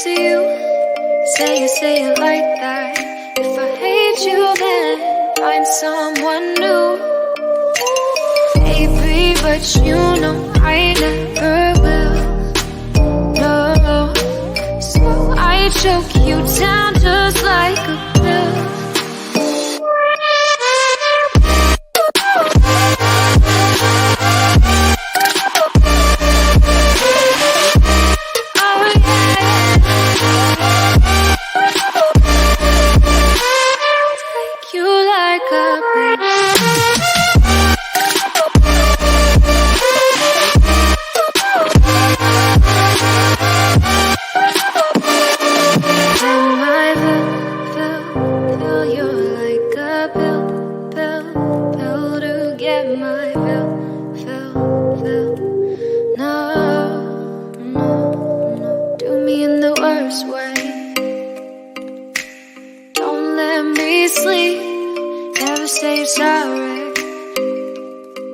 to you. Say it like that. If I hate you, then find someone new. Baby, but you know I never will. No, so I choke you down just like a pill. Sleep, never say sorry.